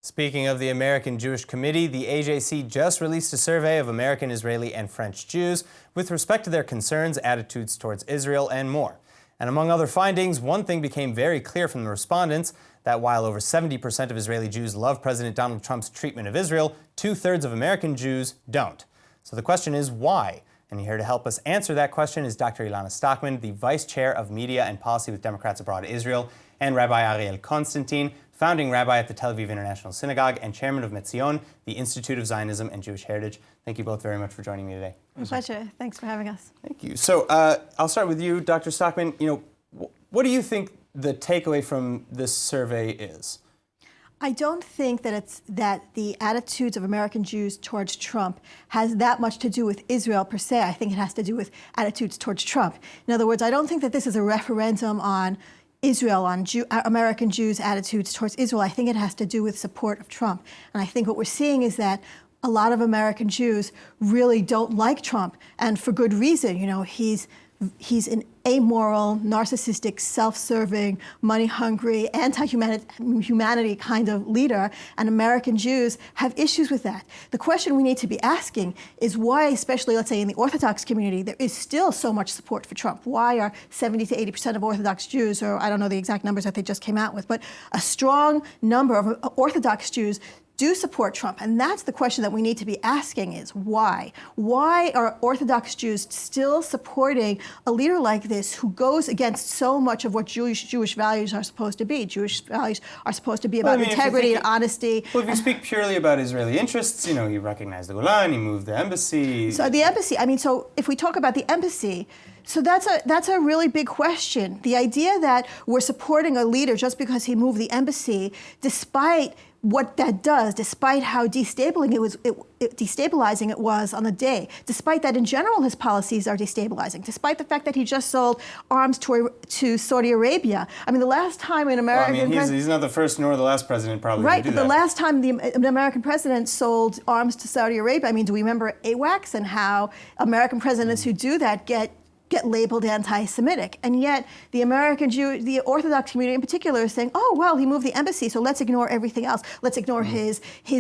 Speaking of the American Jewish Committee, the AJC just released a survey of American, Israeli, and French Jews with respect to their concerns, attitudes towards Israel, and more. And among other findings, one thing became very clear from the respondents, that while over 70% of Israeli Jews love President Donald Trump's treatment of Israel, 2/3 of American Jews don't. So the question is, why? And here to help us answer that question is Dr. Elana Sztokman, the Vice Chair of Media and Policy with Democrats Abroad Israel, and Rabbi Ariel Konstantyn, founding rabbi at the Tel Aviv International Synagogue and chairman of Metzion, the Institute of Zionism and Jewish Heritage. Thank you both very much for joining me today. My pleasure. Thanks for having us. Thank you. So I'll start with you, Dr. Sztokman. What do you think the takeaway from this survey is? I don't think that the attitudes of American Jews towards Trump has that much to do with Israel per se. I think it has to do with attitudes towards Trump. In other words, I don't think that this is a referendum on Israel, on American Jews' attitudes towards Israel. I think it has to do with support of Trump. And I think what we're seeing is that a lot of American Jews really don't like Trump, and for good reason. He's an amoral, narcissistic, self-serving, money-hungry, anti-humanity kind of leader, and American Jews have issues with that. The question we need to be asking is why, especially, let's say, in the Orthodox community, there is still so much support for Trump. Why are 70 to 80% of Orthodox Jews, or I don't know the exact numbers that they just came out with, but a strong number of Orthodox Jews do support Trump? And that's the question that we need to be asking is why? Why are Orthodox Jews still supporting a leader like this who goes against so much of what Jewish values are supposed to be? Jewish values are supposed to be about integrity and honesty. Well, if you speak purely about Israeli interests, he recognized the Golan, he moved the embassy. So the embassy, so if we talk about the embassy, so that's a really big question. The idea that we're supporting a leader just because he moved the embassy, despite what that does, despite how destabilizing it was on the day, despite that in general his policies are destabilizing, despite the fact that he just sold arms to Saudi Arabia. The last time an American he's not the first nor the last president probably right, to do but that. The last time an American president sold arms to Saudi Arabia, do we remember AWACS and how American presidents who do that get labeled anti-Semitic? And yet the Orthodox community in particular is saying, oh, well, he moved the embassy, so let's ignore everything else. Let's ignore his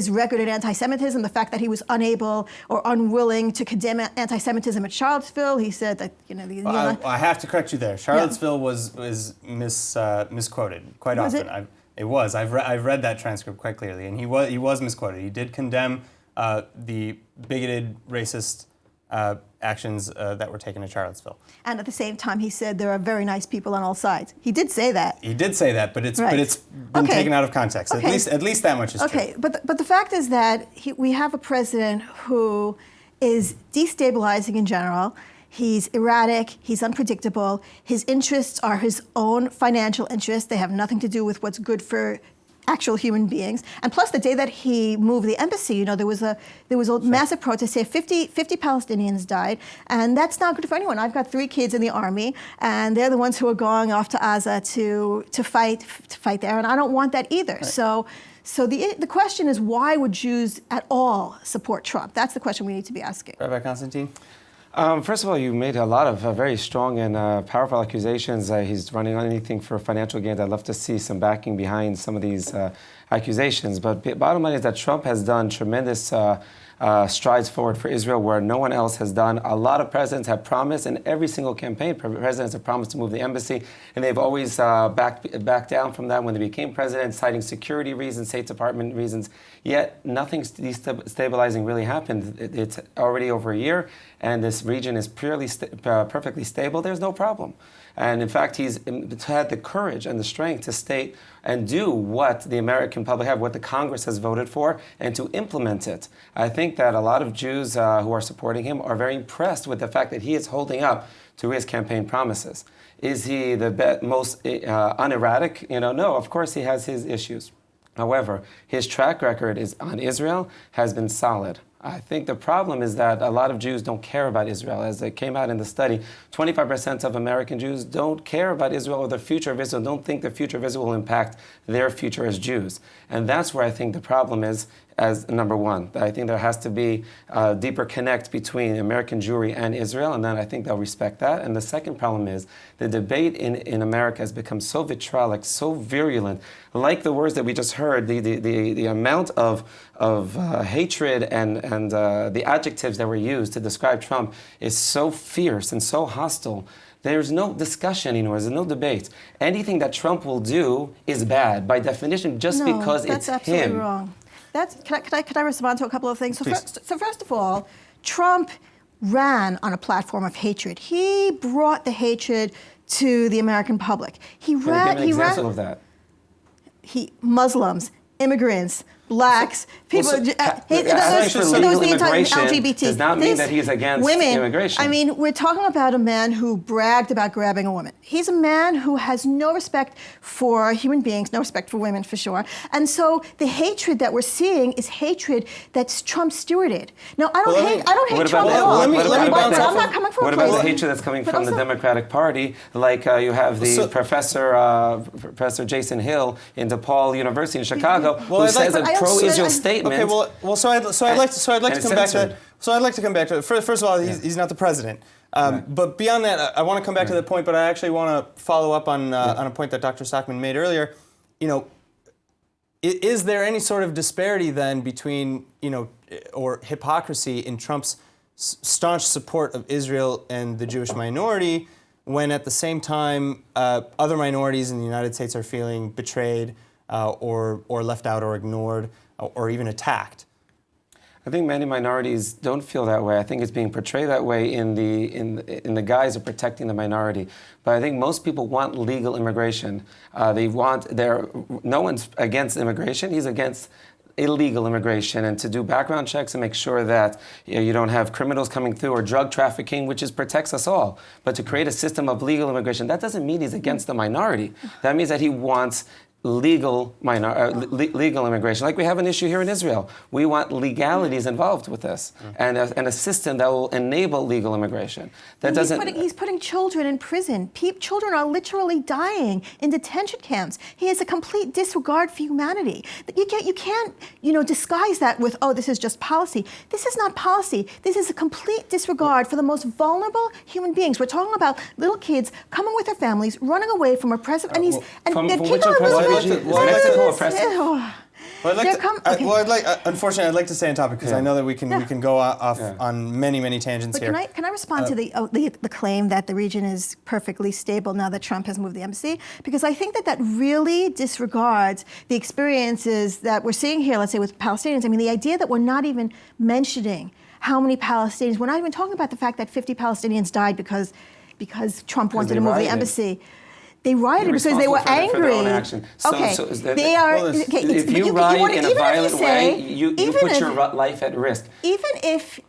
record in anti-Semitism, the fact that he was unable or unwilling to condemn anti-Semitism at Charlottesville. He said that, I have to correct you there. Charlottesville was misquoted quite often. It was. I've read that transcript quite clearly, and he was misquoted. He did condemn the bigoted, racist actions that were taken at Charlottesville. And at the same time, he said there are very nice people on all sides. He did say that. He did say that, but it's been taken out of context. Okay. At least that much is true. Okay, but the fact is that we have a president who is destabilizing in general. He's erratic, he's unpredictable. His interests are his own financial interests. They have nothing to do with what's good for actual human beings. And plus, the day that he moved the embassy, there was a massive protest. Say 50 Palestinians died, and that's not good for anyone. I've got 3 kids in the army, and they're the ones who are going off to Gaza to fight there, and I don't want that either. Right. So the question is, why would Jews at all support Trump? That's the question we need to be asking. Rabbi Konstantyn? First of all, you made a lot of very strong and powerful accusations. He's running on anything for financial gains. I'd love to see some backing behind some of these accusations. But bottom line is that Trump has done tremendous strides forward for Israel where no one else has done. A lot of presidents have promised, in every single campaign, presidents have promised to move the embassy, and they've always backed down from that when they became president, citing security reasons, State Department reasons. Yet nothing destabilizing really happened. It's already over a year, and this region is perfectly stable. There's no problem. And in fact, he's had the courage and the strength to state and do what the American public have, what the Congress has voted for, and to implement it. I think that a lot of Jews who are supporting him are very impressed with the fact that he is holding up to his campaign promises. Is he the most unerratic? No, of course he has his issues. However, his track record on Israel has been solid. I think the problem is that a lot of Jews don't care about Israel. As it came out in the study, 25% of American Jews don't care about Israel or the future of Israel, don't think the future of Israel will impact their future as Jews. And that's where I think the problem is. as number one. I think there has to be a deeper connect between American Jewry and Israel, and then I think they'll respect that. And the second problem is the debate in America has become so vitriolic, so virulent. Like the words that we just heard, the amount of hatred and the adjectives that were used to describe Trump is so fierce and so hostile. There's no discussion anymore. There's no debate. Anything that Trump will do is bad by definition, just because it's him. That's absolutely wrong. Could I respond to a couple of things? So first of all, Trump ran on a platform of hatred. He brought the hatred to the American public. He ran. Give an example of that. Muslims, immigrants, blacks, people. Legal immigration LGBT. does not mean that he's against women. immigration. I mean, we're talking about a man who bragged about grabbing a woman. He's a man who has no respect for human beings, no respect for women for sure. And so the hatred that we're seeing is hatred that's Trump stewarded. Now, I don't hate Trump at all. I'm not coming from a place. What about the hatred that's coming from the Democratic Party? Like you have the Professor Jason Hill in DePaul University in Chicago, who says a pro-Israel statement. Okay, so I'd like to come back to that. So I'd like to come back to it. First of all, he's not the president. Right. But beyond that, I want to come back to the point. But I actually want to follow up on a point that Dr. Sztokman made earlier. You know, is there any sort of disparity then between or hypocrisy in Trump's staunch support of Israel and the Jewish minority, when at the same time other minorities in the United States are feeling betrayed or left out or ignored or even attacked? I think many minorities don't feel that way. I think it's being portrayed that way in the guise of protecting the minority. But I think most people want legal immigration. No one's against immigration. He's against illegal immigration, and to do background checks and make sure that you don't have criminals coming through or drug trafficking, which protects us all. But to create a system of legal immigration, that doesn't mean he's against the minority. That means that he wants legal immigration. Like we have an issue here in Israel. We want legalities involved with this and a system that will enable legal immigration. He's putting children in prison. Children are literally dying in detention camps. He has a complete disregard for humanity. You can't disguise that with, oh, this is just policy. This is not policy. This is a complete disregard for the most vulnerable human beings. We're talking about little kids coming with their families, running away from oppressive, Unfortunately, I'd like to stay on topic because I know that we can go off on many tangents here. Can I respond to the claim that the region is perfectly stable now that Trump has moved the embassy? Because I think that really disregards the experiences that we're seeing here, let's say with Palestinians. I mean, the idea that we're not even mentioning how many Palestinians, we're not even talking about the fact that 50 Palestinians died because Trump wanted to move the embassy. They rioted because they were angry. If you riot in a violent way, you put your life at risk. Even if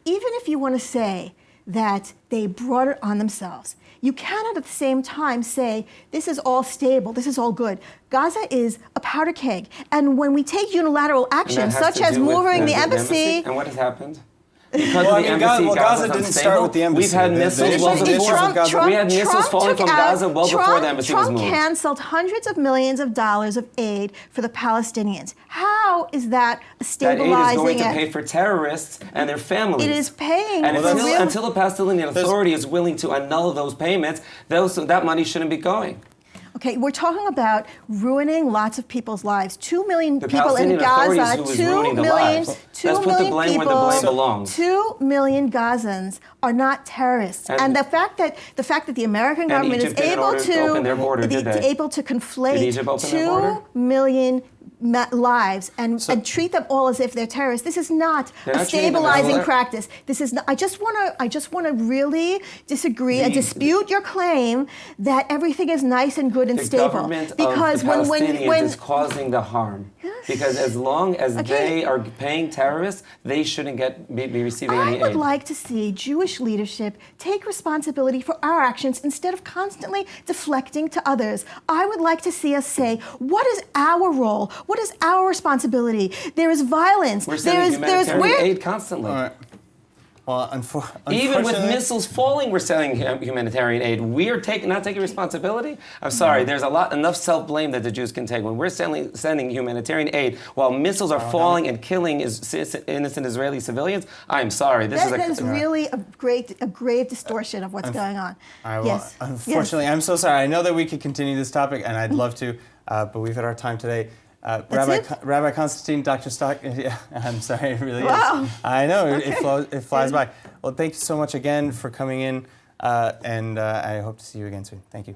you want to say that they brought it on themselves, you cannot at the same time say this is all stable, this is all good. Gaza is a powder keg, and when we take unilateral action, such as moving the embassy, and what has happened? Because of the embassy, Gaza didn't start with the embassy. We've had missiles falling from Gaza well before the embassy was moved. Trump canceled hundreds of millions of dollars of aid for the Palestinians. How is that stabilizing it? That aid is going to pay for terrorists and their families. It is paying. And until the Palestinian Authority is willing to annul those payments, that money shouldn't be going. Okay, we're talking about ruining lots of people's lives. 2 million people in Gaza. 2 million people. 2 million Gazans are not terrorists, and the fact that the American government is able to conflate 2 million lives and treat them all as if they're terrorists. This is not a stabilizing practice. This is not. I just want to really disagree and dispute your claim that everything is nice and good and stable. The government of the Palestinians is causing the harm. Yes. Because as long as they are paying terrorists, they shouldn't be receiving any aid. I would like to see Jewish leadership take responsibility for our actions instead of constantly deflecting to others. I would like to see us say, what is our role? What is our responsibility? There is violence. We're sending humanitarian aid constantly. All right. Well, Even with unfortunately- missiles falling, we're sending humanitarian aid. We are not taking responsibility. I'm sorry. There's enough self-blame that the Jews can take when we're sending humanitarian aid while missiles are falling and killing innocent Israeli civilians. I'm sorry. That is really a grave distortion of what's going on. Yes. Unfortunately, I'm so sorry. I know that we could continue this topic, and I'd love to, but we've hit our time today. Rabbi Konstantyn, Dr. Stock, yeah, I'm sorry, it really is. I know, it flies by. Well, thank you so much again for coming in, and I hope to see you again soon. Thank you.